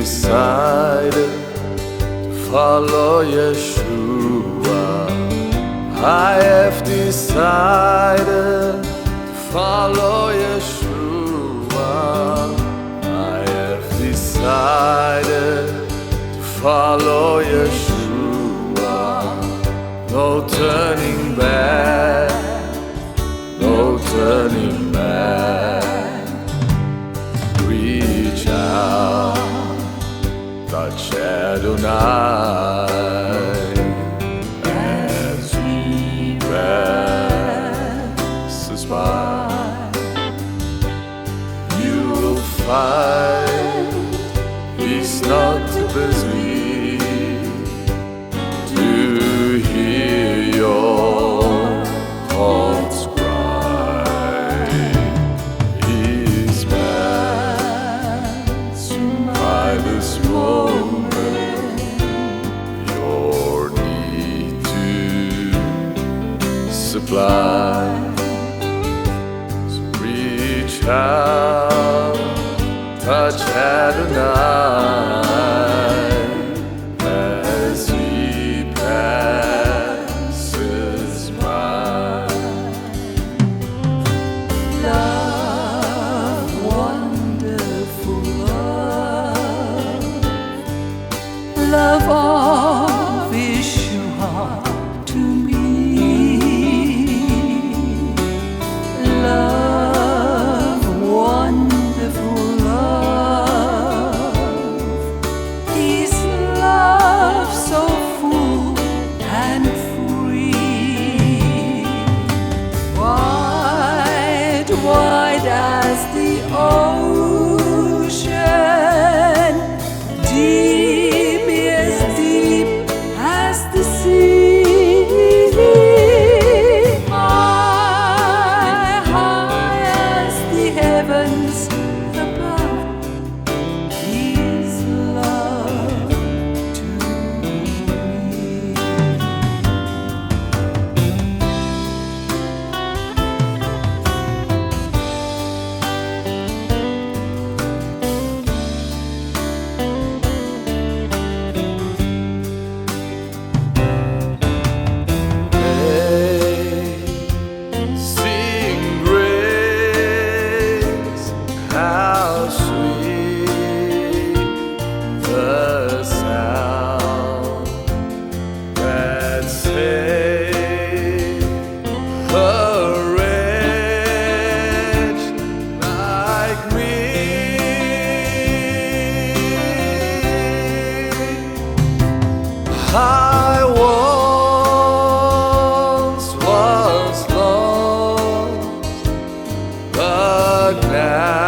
decided to follow Yeshua. I have decided to follow Yeshua. I have decided to follow Yeshua. No turning back, no turning back. Reach out, touch Adonai as He passes by. You will find He's not too busy to hear your heart's cry. He's passing by this moment, your need to supply. So reach out, touch Adonai as He passes by. Love, wonderful love, love of Yeshua to me. Love, wonderful love, His love so full and free. Wide, wide as the ocean, deep as the sea. High as the heavens above, His love to me. Sing grace, how sweet the sound that saved a wretch like me. I once was lost, but now